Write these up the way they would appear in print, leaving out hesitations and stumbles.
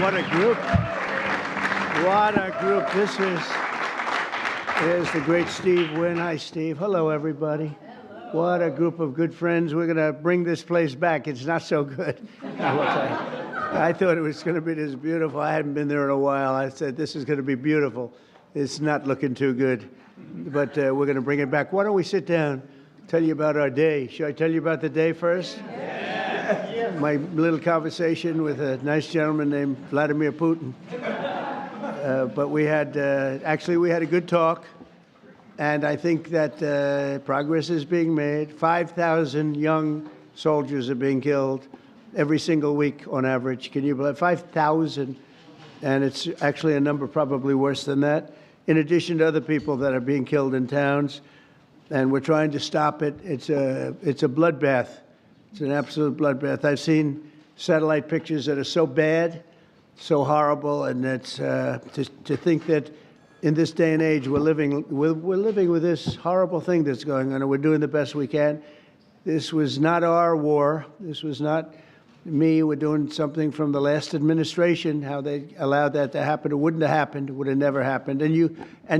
what a group. What a group. This is the great Steve Wynn. Hi, Steve. Hello, everybody. Hello. What a group of good friends. We're going to bring this place back. It's not so good, I will tell you. I thought it was going to be this beautiful. I hadn't been there in a while. I said, this is going to be beautiful. It's not looking too good, but we're going to bring it back. Why don't we sit down, tell you about our day. Should I tell you about the day first? Yeah. My little conversation with a nice gentleman named Vladimir Putin. But we had, actually, we had a good talk, and I think that progress is being made. 5,000 young soldiers are being killed every single week on average. Can you believe 5,000? And it's actually a number probably worse than that, in addition to other people that are being killed in towns. And we're trying to stop it. It's a bloodbath. It's an absolute bloodbath. I've seen satellite pictures that are so bad, so horrible, and it's to think that in this day and age we're living with this horrible thing that's going on, and we're doing the best we can. This was not our war. This was not me. We're doing something from the last administration. How they allowed that to happen? It wouldn't have happened. It would have never happened. And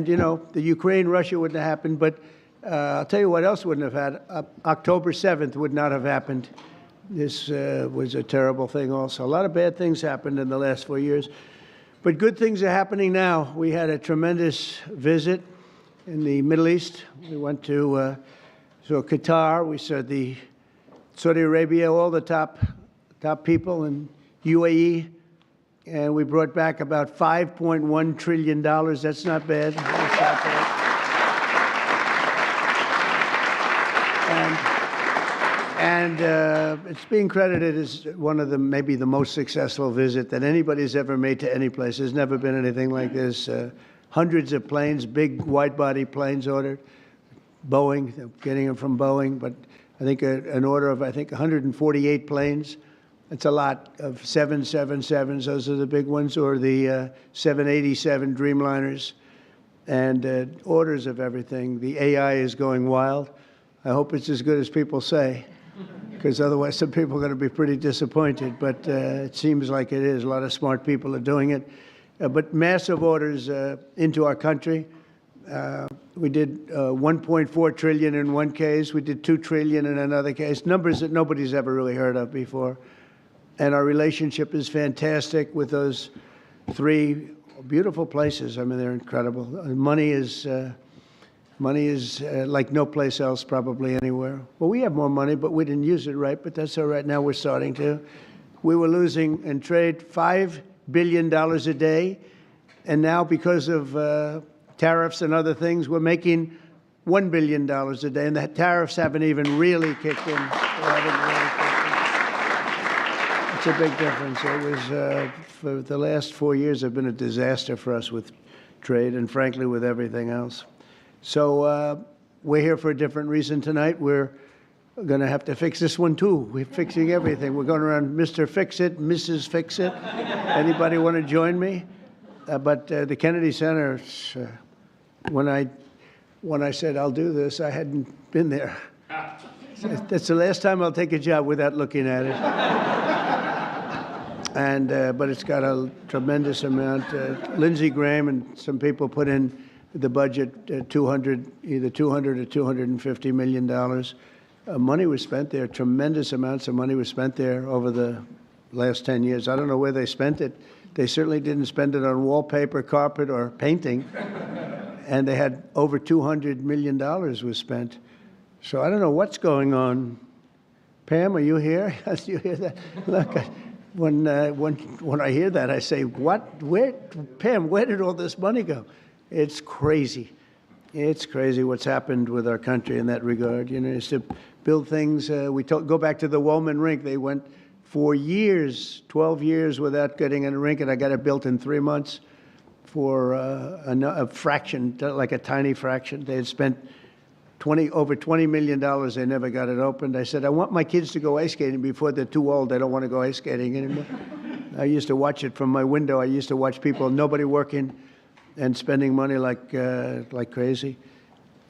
you know, the Ukraine-Russia wouldn't have happened. But I'll tell you what else wouldn't have had. October 7th would not have happened. This was a terrible thing also. A lot of bad things happened in the last 4 years. But good things are happening now. We had a tremendous visit in the Middle East. We went to Qatar. We saw Saudi Arabia, all the top people in UAE. And we brought back about $5.1 trillion. That's not bad. That's not bad. And it's being credited as one of maybe the most successful visit that anybody's ever made to any place. There's never been anything like this. Hundreds of planes, big wide-body planes ordered. Boeing, getting them from Boeing, but I think an order of, 148 planes. That's a lot of 777s. Those are the big ones, or the 787 Dreamliners, and orders of everything. The AI is going wild. I hope it's as good as people say, because otherwise some people are going to be pretty disappointed. But it seems like it is. A lot of smart people are doing it. But massive orders into our country. We did 1.4 trillion in one case. We did 2 trillion in another case. Numbers that nobody's ever really heard of before. And our relationship is fantastic with those three beautiful places. I mean, they're incredible. Money is like no place else probably anywhere. Well, we have more money, but we didn't use it right, but that's all right. Now we're starting to. We were losing in trade $5 billion a day, and now because of tariffs and other things, we're making $1 billion a day, and the tariffs haven't even really kicked in. It's a big difference. It was, for the last 4 years, have been a disaster for us with trade and, frankly, with everything else. So we're here for a different reason tonight. We're going to have to fix this one, too. We're fixing everything. We're going around Mr. Fix-It, Mrs. Fix-It. Anybody want to join me? But the Kennedy Center, when I said I'll do this, I hadn't been there. That's the last time I'll take a job without looking at it. And but it's got a tremendous amount. Lindsey Graham and some people put in the budget either 200 or $250 million. Money was spent there. Tremendous amounts of money was spent there over the last 10 years. I don't know where they spent it. They certainly didn't spend it on wallpaper, carpet, or painting. And they had over $200 million was spent. So I don't know what's going on. Pam, are you here? You hear that? Look, when I hear that, I say, what? Where, Pam, where did all this money go? It's crazy. It's crazy what's happened with our country in that regard. You know, it's to build things. Go back to the Wollman rink. They went for years, 12 years, without getting a rink, and I got it built in 3 months for a fraction, like a tiny fraction. They had spent over $20 million. They never got it opened. I said, I want my kids to go ice skating before they're too old. They don't want to go ice skating anymore. I used to watch it from my window. I used to watch people, nobody working, and spending money like crazy.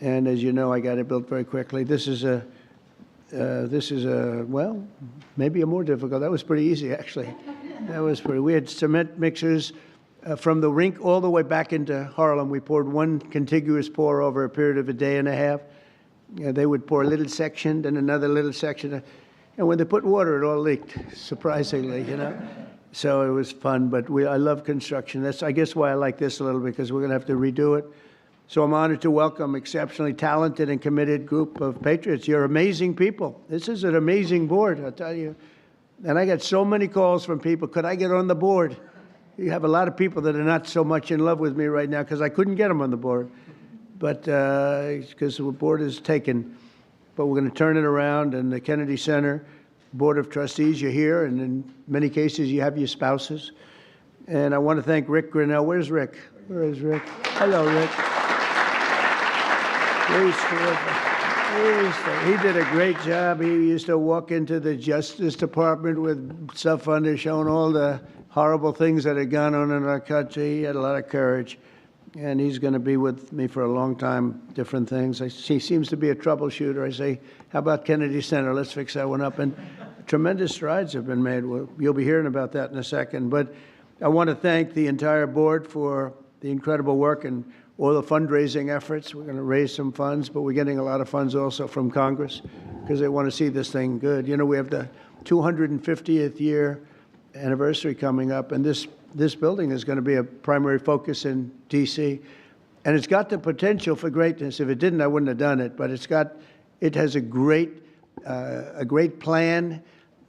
And as you know, I got it built very quickly. This is well, maybe a more difficult. That was pretty easy, actually. That was pretty. We had cement mixers from the rink all the way back into Harlem. We poured one contiguous pour over a period of a day and a half. They would pour a little section, then another little section. And when they put water, it all leaked, surprisingly, So it was fun, but I love construction. That's, I guess, why I like this a little, because we're going to have to redo it. So I'm honored to welcome exceptionally talented and committed group of patriots. You're amazing people. This is an amazing board, I'll tell you. And I got so many calls from people, could I get on the board? You have a lot of people that are not so much in love with me right now because I couldn't get them on the board. But because the board is taken. But we're going to turn it around, and the Kennedy Center Board of Trustees, you're here, and in many cases you have your spouses. And I want to thank Rick Grinnell. Where's Rick? Where is Rick? Hello, Rick. He did a great job. He used to walk into the Justice Department with stuff under showing all the horrible things that had gone on in our country. He had a lot of courage. And he's going to be with me for a long time, different things. He seems to be a troubleshooter. I say, how about Kennedy Center? Let's fix that one up. And tremendous strides have been made. You'll be hearing about that in a second. But I want to thank the entire board for the incredible work and all the fundraising efforts. We're going to raise some funds, but we're getting a lot of funds also from Congress because they want to see this thing good. We have the 250th year anniversary coming up, and this building is going to be a primary focus in D.C., and it's got the potential for greatness. If it didn't, I wouldn't have done it. But it has a great plan.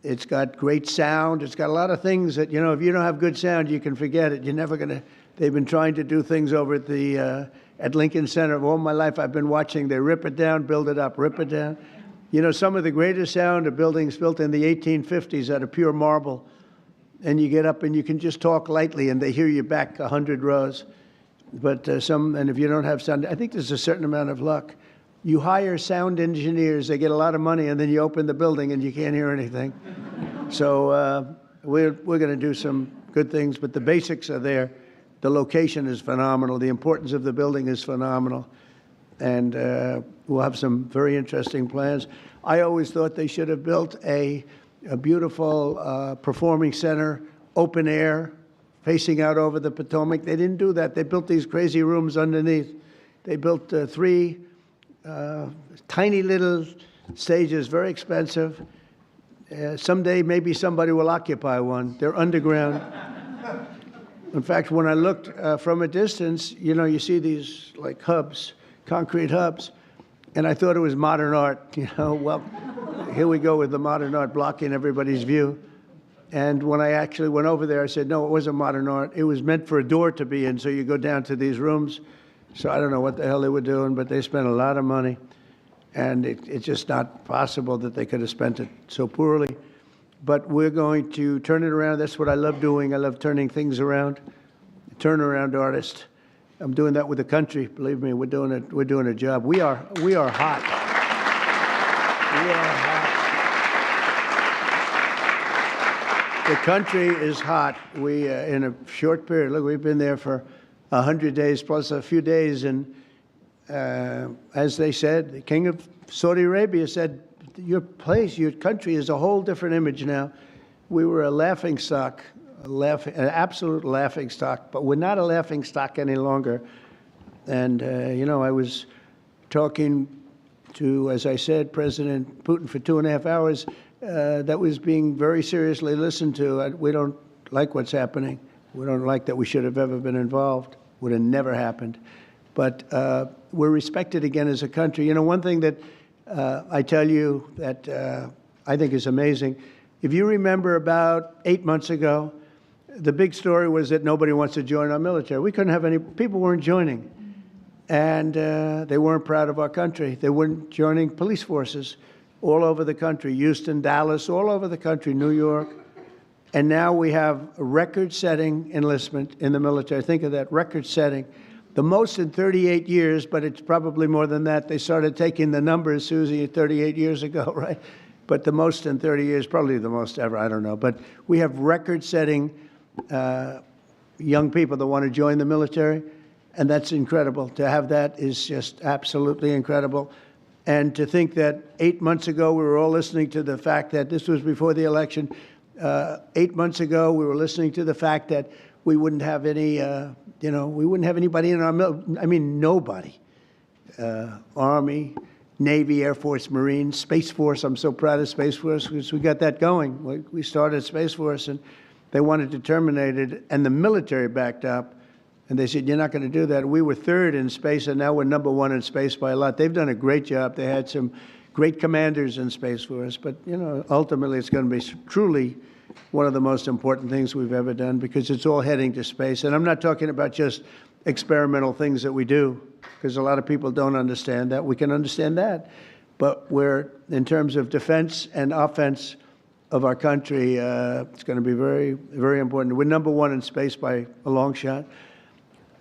It's got great sound. It's got a lot of things that, if you don't have good sound, you can forget it. You're never going to. They've been trying to do things over at Lincoln Center. All my life I've been watching. They rip it down, build it up, rip it down. Some of the greatest sound of buildings built in the 1850s out of pure marble. And you get up and you can just talk lightly and they hear you back 100 rows. But and if you don't have sound, I think there's a certain amount of luck. You hire sound engineers, they get a lot of money, and then you open the building and you can't hear anything. So we're going to do some good things, but the basics are there. The location is phenomenal. The importance of the building is phenomenal. And we'll have some very interesting plans. I always thought they should have built a beautiful performing center, open air, facing out over the Potomac. They didn't do that. They built these crazy rooms underneath. They built 3 tiny little stages, very expensive. Someday maybe somebody will occupy one. They're underground. In fact, when I looked from a distance, you see these like hubs, concrete hubs, and I thought it was modern art. Well, here we go with the modern art blocking everybody's view. And when I actually went over there, I said, no, it wasn't modern art. It was meant for a door to be in, so you go down to these rooms. So I don't know what the hell they were doing, but they spent a lot of money. And it's just not possible that they could have spent it so poorly. But we're going to turn it around. That's what I love doing. I love turning things around. Turnaround artist. I'm doing that with the country. Believe me, we're doing it. We're doing a job. We are hot. We are hot. The country is hot. We, in a short period, look, we've been there for 100 days plus a few days, and as they said, the king of Saudi Arabia said, your place, your country is a whole different image now. We were a laughingstock, an absolute laughingstock, but we're not a laughingstock any longer. And, I was talking to, as I said, President Putin for 2.5 hours. That was being very seriously listened to. We don't like what's happening. We don't like that we should have ever been involved. Would have never happened. But we're respected again as a country. One thing that I tell you that I think is amazing, if you remember about 8 months ago, the big story was that nobody wants to join our military. We couldn't have any, people weren't joining. And they weren't proud of our country. They weren't joining police forces all over the country, Houston, Dallas, all over the country, New York. And now we have a record-setting enlistment in the military. Think of that, record-setting. The most in 38 years, but it's probably more than that. They started taking the numbers, Susie, 38 years ago, right? But the most in 30 years, probably the most ever, I don't know. But we have record-setting young people that want to join the military, and that's incredible. To have that is just absolutely incredible. And to think that 8 months ago, we were all listening to the fact that this was before the election, 8 months ago, we were listening to the fact that we wouldn't have any, we wouldn't have anybody in our nobody. Army, Navy, Air Force, Marines, Space Force. I'm so proud of Space Force because we got that going. We started Space Force, and they wanted to terminate it, and the military backed up. And they said, you're not going to do that. We were third in space, and now we're number one in space by a lot. They've done a great job. They had some great commanders in Space Force. But, ultimately it's going to be truly one of the most important things we've ever done because it's all heading to space. And I'm not talking about just experimental things that we do, because a lot of people don't understand that. We can understand that. But we're, in terms of defense and offense of our country, it's going to be very, very important. We're number one in space by a long shot.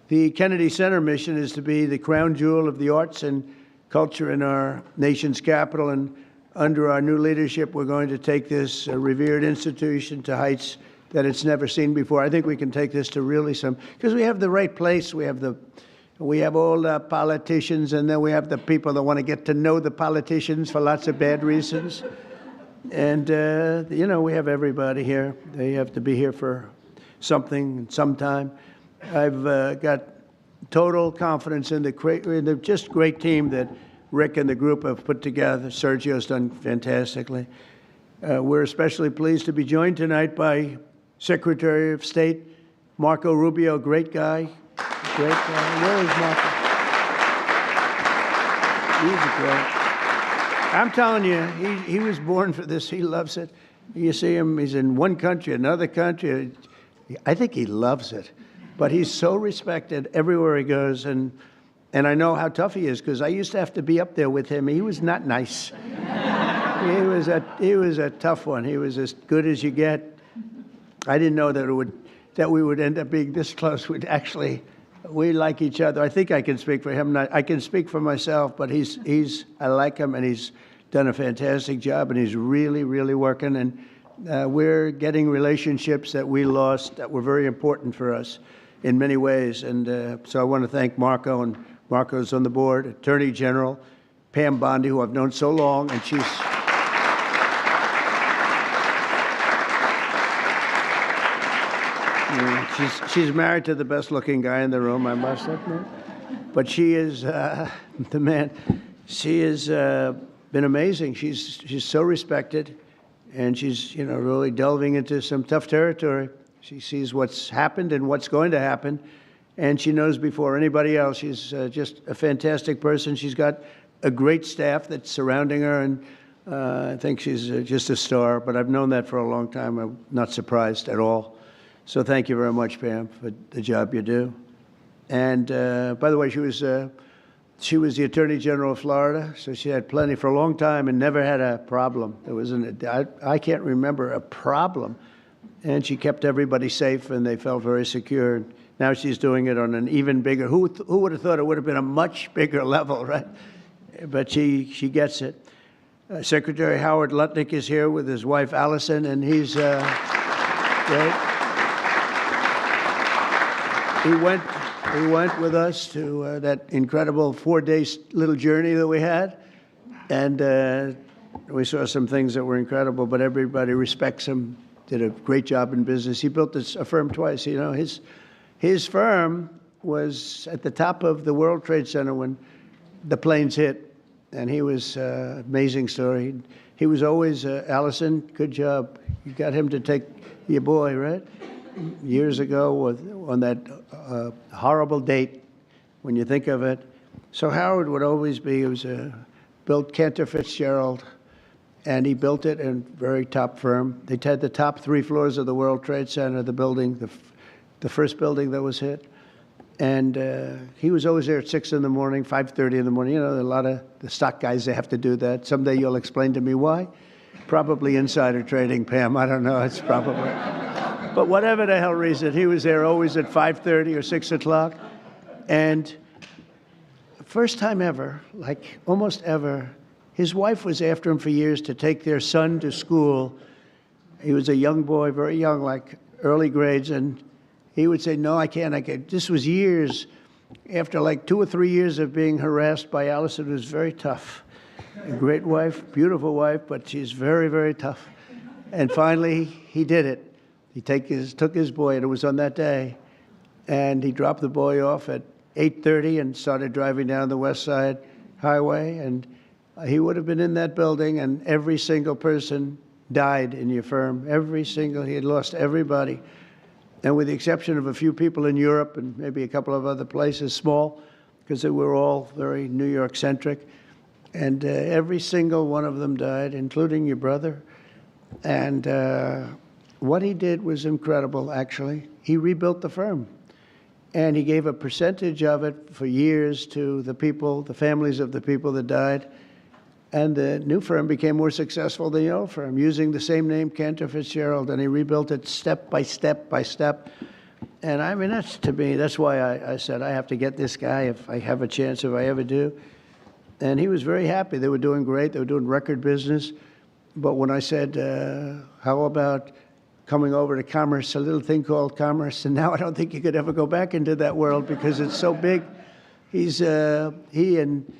The Kennedy Center mission is to be the crown jewel of the arts and culture in our nation's capital. And under our new leadership, we're going to take this revered institution to heights that it's never seen before. I think we can take this to really because we have the right place. We have all the politicians, and then we have the people that want to get to know the politicians for lots of bad reasons. And, we have everybody here. They have to be here for something, sometime. I've got total confidence in the just great team that Rick and the group have put together. Sergio's done fantastically. We're especially pleased to be joined tonight by Secretary of State Marco Rubio, great guy. Great guy. Where is Marco? He's great. I'm telling you, he was born for this. He loves it. You see him, he's in one country, another country. I think he loves it. But he's so respected everywhere he goes. And I know how tough he is because I used to have to be up there with him. He was not nice. He was a tough one. He was as good as you get. I didn't know that we would end up being this close. We like each other. I think I can speak for him. I can speak for myself, but I like him, and he's done a fantastic job, and he's really, really working. And we're getting relationships that we lost that were very important for us in many ways. And so I want to thank Marco, and Marco's on the board, Attorney General Pam Bondi, who I've known so long, and she's married to the best-looking guy in the room, I must admit. But she is the man. She has been amazing. She's so respected, and she's really delving into some tough territory. She sees what's happened and what's going to happen, and she knows before anybody else. She's just a fantastic person. She's got a great staff that's surrounding her, and I think she's just a star. But I've known that for a long time. I'm not surprised at all. So thank you very much, Pam, for the job you do. And by the way, she was the Attorney General of Florida, so she had plenty for a long time and never had a problem. I can't remember a problem. And she kept everybody safe, and they felt very secure. Now she's doing it on an even bigger. Who would have thought it would have been a much bigger level, right? But she gets it. Secretary Howard Lutnick is here with his wife Allison, and he's great. He went with us to that incredible 4-day little journey that we had, and we saw some things that were incredible. But everybody respects him. Did a great job in business. He built a firm twice. His firm was at the top of the World Trade Center when the planes hit, and he was amazing story. He was always Allison. Good job. You got him to take your boy, right? Years ago on that horrible date, when you think of it. So Howard would always be, built Cantor Fitzgerald, and he built it in a very top firm. They had the top 3 floors of the World Trade Center, the building, the first building that was hit. And he was always there at 6 in the morning, 5:30 in the morning. A lot of the stock guys, they have to do that. Someday you'll explain to me why. Probably insider trading, Pam. I don't know. It's probably. But whatever the hell reason, he was there always at 5:30 or 6 o'clock. And first time ever, like almost ever, his wife was after him for years to take their son to school. He was a young boy, very young, like early grades, and he would say, no, I can't. This was years after like 2 or 3 years of being harassed by Allison. It was very tough. A great wife, beautiful wife, but she's very, very tough. And finally, he did it. He took his boy, and it was on that day, and he dropped the boy off at 8:30 and started driving down the West Side Highway, and he would have been in that building, and every single person died in your firm. He had lost everybody. And with the exception of a few people in Europe and maybe a couple of other places, small, because they were all very New York-centric, and every single one of them died, including your brother. And what he did was incredible, actually. He rebuilt the firm. And he gave a percentage of it for years to the people, the families of the people that died. And the new firm became more successful than the old firm, using the same name, Cantor Fitzgerald, and he rebuilt it step by step by step. And I mean, to me, that's why I said I have to get this guy if I have a chance, if I ever do. And he was very happy. They were doing great. They were doing record business. But when I said, how about coming over to commerce, a little thing called commerce, and now I don't think you could ever go back into that world because it's so big. He and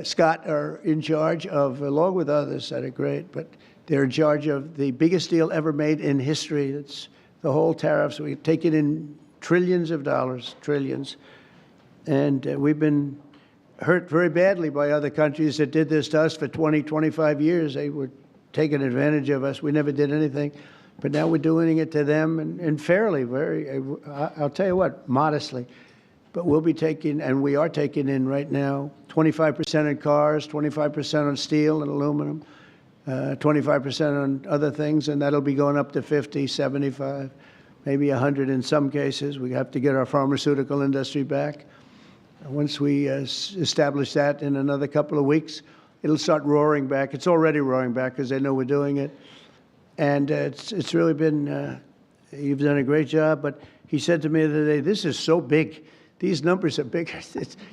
Scott are in charge of, along with others that are great, but they're in charge of the biggest deal ever made in history. It's the whole tariffs. We've taken in trillions of dollars, trillions. And we've been hurt very badly by other countries that did this to us for 20, 25 years. They were taking advantage of us. We never did anything. But now we're doing it to them, and fairly, I'll tell you what, modestly. But we'll be taking, and we are taking in right now, 25% in cars, 25% on steel and aluminum, 25% on other things, and that'll be going up to 50, 75, maybe 100 in some cases. We have to get our pharmaceutical industry back. Once we establish that in another couple of weeks, it'll start roaring back. It's already roaring back because they know we're doing it. And it's really been, you've done a great job. But he said to me the other day, this is so big. These numbers are bigger.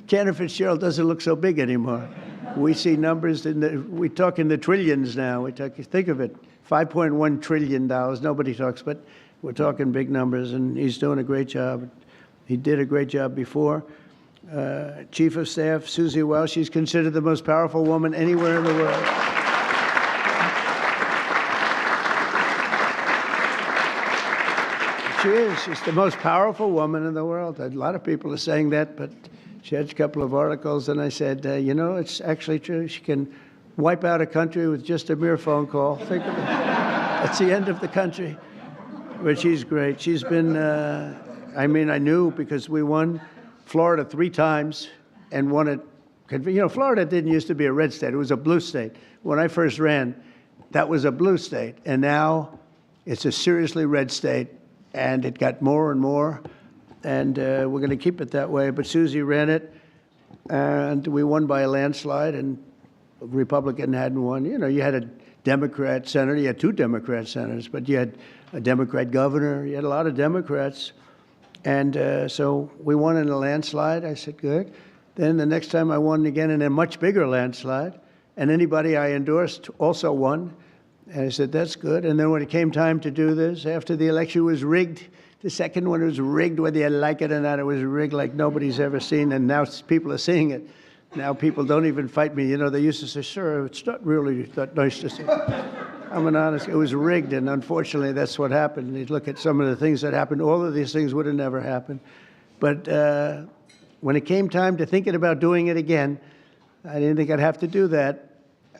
Cantor Fitzgerald doesn't look so big anymore. We see numbers, we talk in the trillions now. Think of it, $5.1 trillion. Nobody talks, but we're talking big numbers, and he's doing a great job. He did a great job before. Chief of Staff, Susie Welch, she's considered the most powerful woman anywhere in the world. She is. She's the most powerful woman in the world. A lot of people are saying that, but she had a couple of articles, and I said, you know, it's actually true. She can wipe out a country with just a mere phone call. Think of it. That's the end of the country. But she's great. She's been, I mean, I knew because we won Florida 3 times and won it. You know, Florida didn't used to be a red state. It was a blue state. When I first ran, that was a blue state. And now it's a seriously red state. And it got more and more, and we're going to keep it that way. But Susie ran it, and we won by a landslide, and a Republican hadn't won. You know, you had a Democrat senator, you had 2 Democrat senators, but you had a Democrat governor, you had a lot of Democrats. And so we won in a landslide. I said, good. Then the next time I won again in a much bigger landslide, and anybody I endorsed also won. And I said, that's good. And then when it came time to do this, after the election was rigged, the second one was rigged, whether you like it or not, it was rigged like nobody's ever seen. And now people are seeing it. Now people don't even fight me. You know, they used to say, sir, it's not really that nice to say. I'm an honest, it was rigged. And unfortunately, that's what happened. You look at some of the things that happened. All of these things would have never happened. But when it came time to thinking about doing it again, I didn't think I'd have to do that.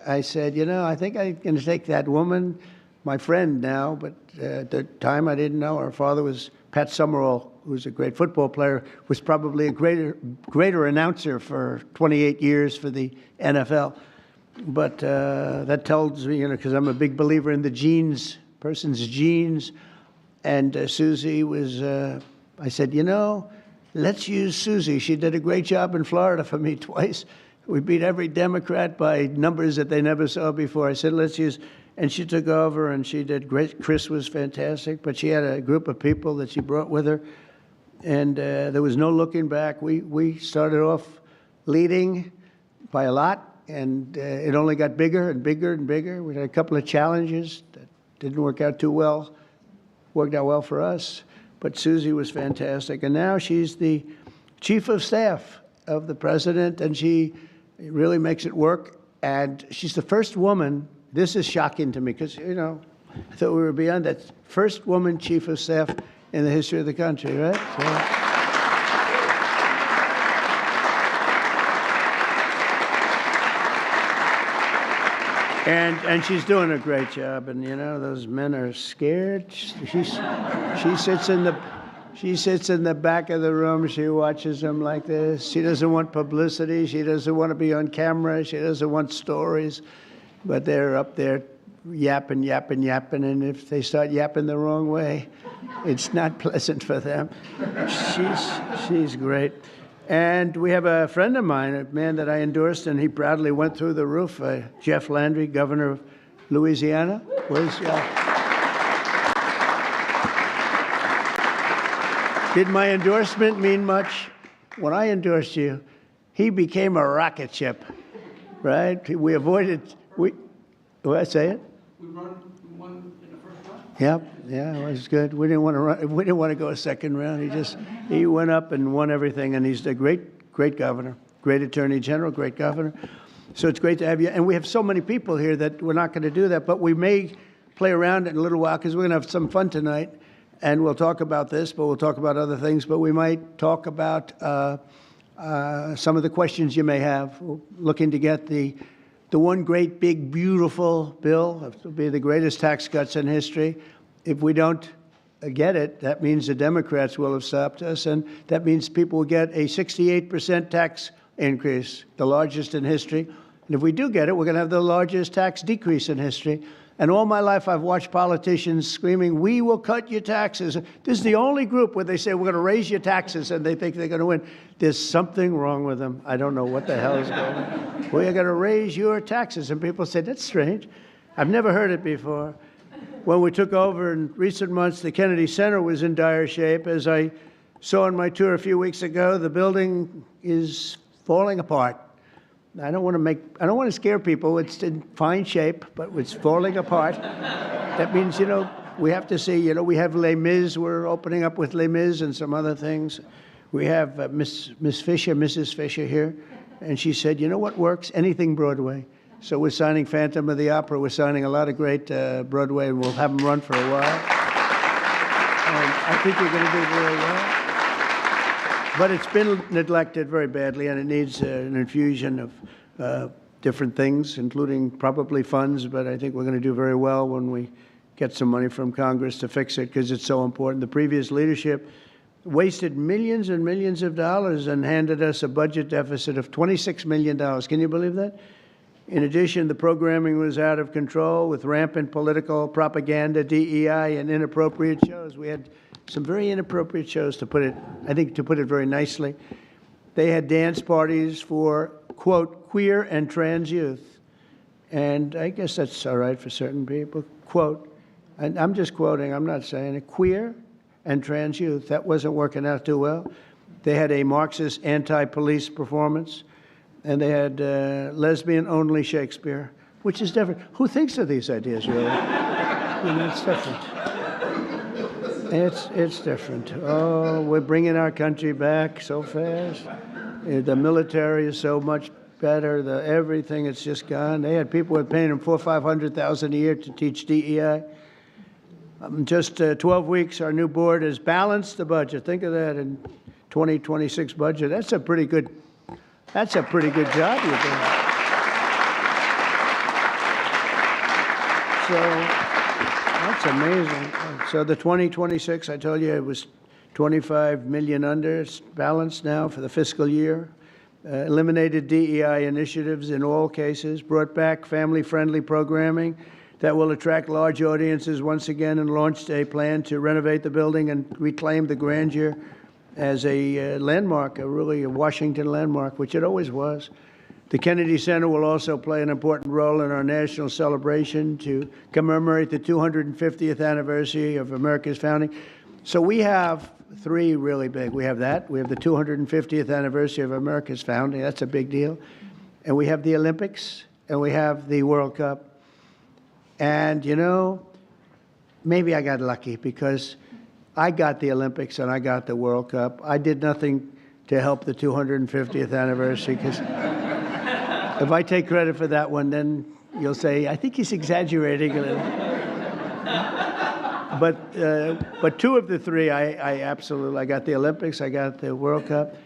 I said, you know, I think I'm going to take that woman, my friend now, but at the time I didn't know. Her father was Pat Summerall, who was a great football player, was probably a greater announcer for 28 years for the NFL. But that tells me, you know, because I'm a big believer in the genes, person's genes. And Susie was, I said, you know, let's use Susie. She did a great job in Florida for me twice. We beat every Democrat by numbers that they never saw before. I said, let's use, and she took over, and she did great. Chris was fantastic, but she had a group of people that she brought with her, and there was no looking back. We started off leading by a lot, and it only got bigger and bigger and bigger. We had a couple of challenges that didn't work out too well, worked out well for us, but Susie was fantastic, and now she's the chief of staff of the president, and she really makes it work. And she's the first woman, this is shocking to me, because, you know, I thought we were beyond that. First woman chief of staff in the history of the country, right? So. And she's doing a great job, and you know those men are scared. She sits in the back of the room. She watches them like this. She doesn't want publicity. She doesn't want to be on camera. She doesn't want stories. But they're up there yapping, and if they start yapping the wrong way, it's not pleasant for them. She's great. And we have a friend of mine, a man that I endorsed, and he proudly went through the roof, Jeff Landry, governor of Louisiana. Did my endorsement mean much? When I endorsed you, he became a rocket ship, right? We avoided, do I say it? We won in the first round. Yep, yeah, it was good. We didn't want to go a second round. He went up and won everything, and he's a great governor, great attorney general, great governor. So it's great to have you. And we have so many people here that we're not going to do that, but we may play around in a little while because we're going to have some fun tonight, and we'll talk about this, but we'll talk about other things. But we might talk about some of the questions you may have. We're looking to get the one great, big, beautiful bill. It will be the greatest tax cuts in history. If we don't get it, that means the Democrats will have stopped us, and that means people will get a 68% tax increase, the largest in history. And if we do get it, we're going to have the largest tax decrease in history. And all my life, I've watched politicians screaming, "We will cut your taxes." This is the only group where they say, "We're going to raise your taxes," and they think they're going to win. There's something wrong with them. I don't know what the hell is going on. We're going to raise your taxes. And people say, "That's strange. I've never heard it before." When we took over in recent months, the Kennedy Center was in dire shape. As I saw on my tour a few weeks ago, the building is falling apart. I don't want to scare people. It's in fine shape, but it's falling apart. That means, we have to see, we have Les Mis. We're opening up with Les Mis and some other things. We have Mrs. Fisher here, and she said, "You know what works? Anything Broadway." So we're signing Phantom of the Opera. We're signing a lot of great Broadway, and we'll have them run for a while. And I think we're going to do very well. But it's been neglected very badly, and it needs an infusion of different things, including probably funds. But I think we're going to do very well when we get some money from Congress to fix it, because it's so important. The previous leadership wasted millions and millions of dollars and handed us a budget deficit of $26 million. Can you believe that? In addition, the programming was out of control with rampant political propaganda, DEI, and inappropriate shows. We had some very inappropriate shows, to put it very nicely. They had dance parties for, quote, queer and trans youth. And I guess that's all right for certain people, quote. And I'm just quoting, I'm not saying it. Queer and trans youth. That wasn't working out too well. They had a Marxist anti-police performance. And they had lesbian-only Shakespeare, which is different. Who thinks of these ideas, really? It's different. It's different. Oh, we're bringing our country back so fast. The military is so much better. Everything, it's just gone. They had people who were paying them $400,000 or $500,000 a year to teach DEI. Just 12 weeks, our new board has balanced the budget. Think of that in 2026 budget. That's a pretty good job you're doing. So that's amazing. So the 2026, I told you, it was 25 million under. It's balanced now for the fiscal year. Eliminated DEI initiatives in all cases. Brought back family-friendly programming that will attract large audiences once again, and launched a plan to renovate the building and reclaim the grandeur as a landmark, a Washington landmark, which it always was. The Kennedy Center will also play an important role in our national celebration to commemorate the 250th anniversary of America's founding. So we have three really big. We have that. We have the 250th anniversary of America's founding. That's a big deal. And we have the Olympics, and we have the World Cup. And, maybe I got lucky, because I got the Olympics and I got the World Cup. I did nothing to help the 250th anniversary, because if I take credit for that one, then you'll say, I think he's exaggerating a little. but two of the three, I absolutely, I got the Olympics, I got the World Cup.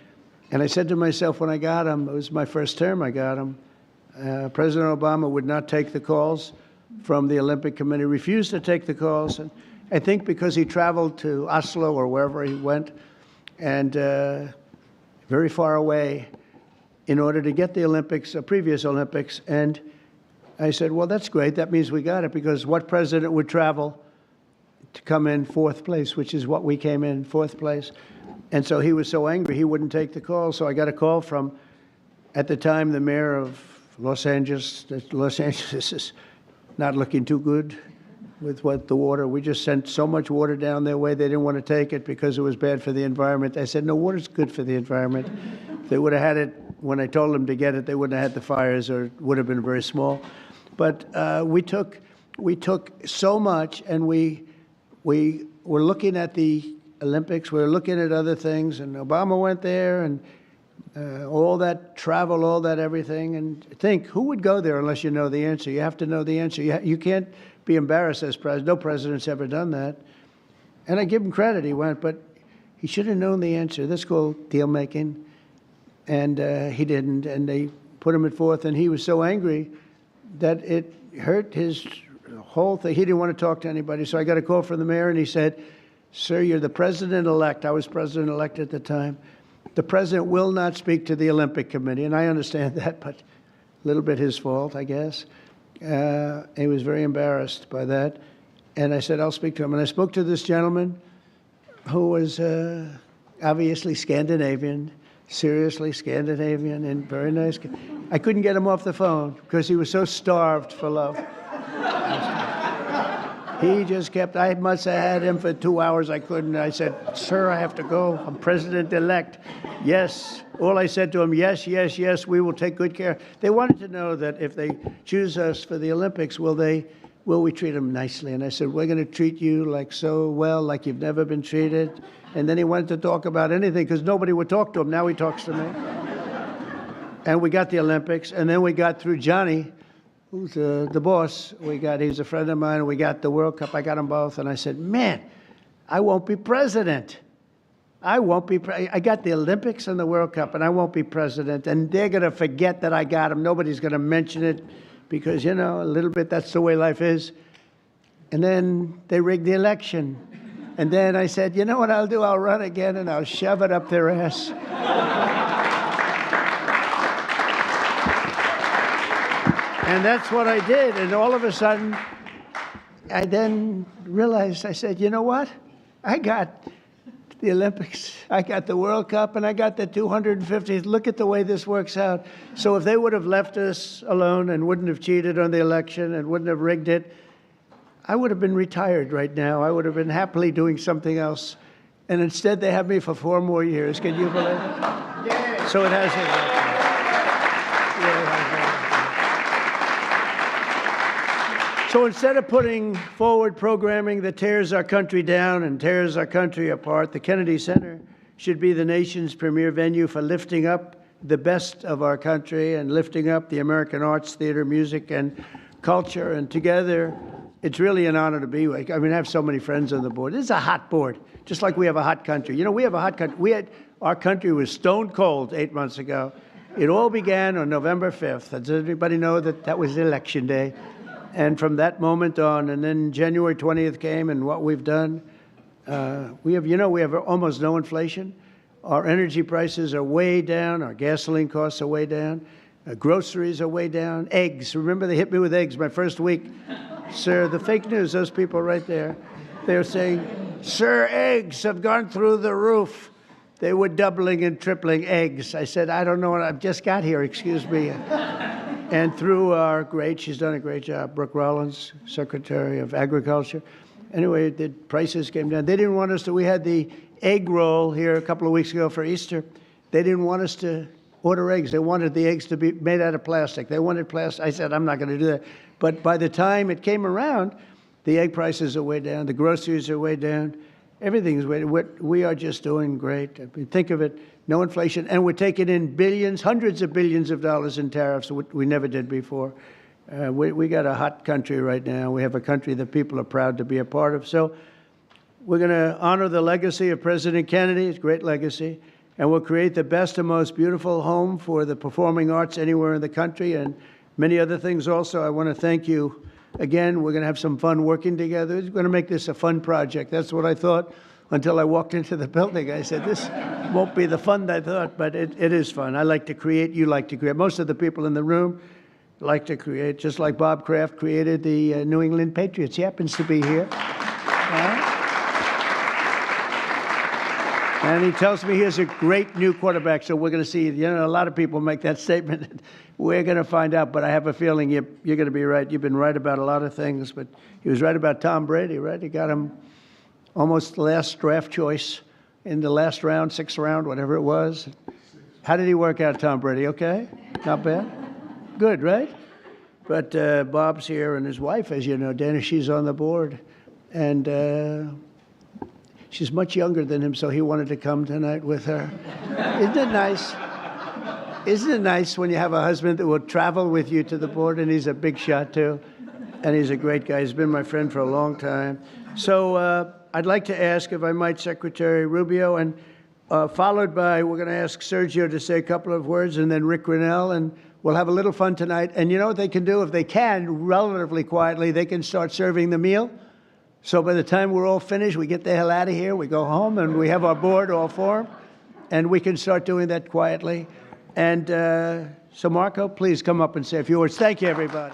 And I said to myself when I got them, it was my first term I got them, President Obama would not take the calls from the Olympic Committee, refused to take the calls. And I think because he traveled to Oslo or wherever he went, and very far away, in order to get the Olympics, previous Olympics. And I said, well, that's great. That means we got it, because what president would travel to come in fourth place, which is what we came in, fourth place. And so he was so angry, he wouldn't take the call. So I got a call from, at the time, the mayor of Los Angeles. Los Angeles is not looking too good with what the water. We just sent so much water down their way, they didn't want to take it because it was bad for the environment. I said, no, water's good for the environment. If they would have had it when I told them to get it, they wouldn't have had the fires, or it would have been very small. But we took so much, and we were looking at the Olympics, we were looking at other things, and Obama went there, and all that travel, all that everything. And think, who would go there unless you know the answer? You have to know the answer. You can't be embarrassed as president. No president's ever done that. And I give him credit, he went, but he should have known the answer. That's called deal making. And he didn't, and they put him at fourth, and he was so angry that it hurt his whole thing. He didn't want to talk to anybody. So I got a call from the mayor, and he said, sir, you're the president-elect. I was president-elect at the time. The president will not speak to the Olympic Committee, and I understand that, but a little bit his fault, I guess. He was very embarrassed by that. And I said, I'll speak to him. And I spoke to this gentleman who was obviously Scandinavian, seriously Scandinavian, and very nice. I couldn't get him off the phone because he was so starved for love. He just kept, I must have had him for 2 hours. I couldn't. I said, sir, I have to go. I'm president-elect. Yes. All I said to him, yes, yes, yes, we will take good care. They wanted to know that if they choose us for the Olympics, will we treat them nicely? And I said, we're going to treat you like so well, like you've never been treated. And then he wanted to talk about anything because nobody would talk to him. Now he talks to me. And we got the Olympics. And then we got through Johnny, who's the boss. He's a friend of mine. We got the World Cup. I got them both. And I said, man, I won't be president. I got the Olympics and the World Cup, and I won't be president. And they're going to forget that I got them. Nobody's going to mention it because, you know, a little bit, that's the way life is. And then they rigged the election. And then I said, you know what I'll do? I'll run again, and I'll shove it up their ass. And that's what I did. And all of a sudden, I then realized, I said, you know what? I got the Olympics, I got the World Cup, and I got the 250th. Look at the way this works out. So if they would have left us alone and wouldn't have cheated on the election and wouldn't have rigged it, I would have been retired right now. I would have been happily doing something else. And instead, they have me for 4 more years. Can you believe it? Yeah. So it has it. So instead of putting forward programming that tears our country down and tears our country apart, the Kennedy Center should be the nation's premier venue for lifting up the best of our country and lifting up the American arts, theater, music, and culture. And together, it's really an honor to be with. I mean, I have so many friends on the board. This is a hot board, just like we have a hot country. You know, we have a hot country. Our country was stone cold 8 months ago. It all began on November 5th. Does everybody know that that was Election Day? And from that moment on, and then January 20th came, and what we've done, we have almost no inflation. Our energy prices are way down. Our gasoline costs are way down. Groceries are way down. Eggs. Remember, they hit me with eggs my first week. Sir, the fake news, those people right there, they're saying, sir, eggs have gone through the roof. They were doubling and tripling eggs. I said, I don't know what I've just got here, excuse me. And through she's done a great job, Brooke Rollins, Secretary of Agriculture. Anyway, the prices came down. They didn't want us to, we had the egg roll here a couple of weeks ago for Easter. They didn't want us to order eggs. They wanted the eggs to be made out of plastic. They wanted plastic. I said, I'm not going to do that. But by the time it came around, the egg prices are way down. The groceries are way down. Everything's way down. We are just doing great. I mean, think of it. No inflation, and we're taking in billions, hundreds of billions of dollars in tariffs we never did before. We got a hot country right now. We have a country that people are proud to be a part of. So We're going to honor the legacy of President Kennedy, his great legacy, and we'll create the best and most beautiful home for the performing arts anywhere in the country and many other things also. I want to thank you again. We're going to have some fun working together. We're going to make this a fun project. That's what I thought until I walked into the building. I said, this won't be the fun I thought, but it is fun. I like to create. You like to create. Most of the people in the room like to create, just like Bob Kraft created the New England Patriots. He happens to be here. And he tells me he has a great new quarterback, so we're going to see. You know, a lot of people make that statement. We're going to find out, but I have a feeling you're going to be right. You've been right about a lot of things, but he was right about Tom Brady, right? He got him almost the last draft choice in the last round, sixth round, whatever it was. How did he work out, Tom Brady? Okay? Not bad? Good, right? But Bob's here, and his wife, as you know, Dana, she's on the board. And she's much younger than him, so he wanted to come tonight with her. Isn't it nice? Isn't it nice when you have a husband that will travel with you to the board, and he's a big shot, too? And he's a great guy. He's been my friend for a long time. So I'd like to ask, if I might, Secretary Rubio, and followed by, we're going to ask Sergio to say a couple of words, and then Rick Grinnell, and we'll have a little fun tonight. And you know what they can do? If they can, relatively quietly, they can start serving the meal. So by the time we're all finished, we get the hell out of here, we go home, and we have our board all formed, and we can start doing that quietly. And so, Marco, please come up and say a few words. Thank you, everybody.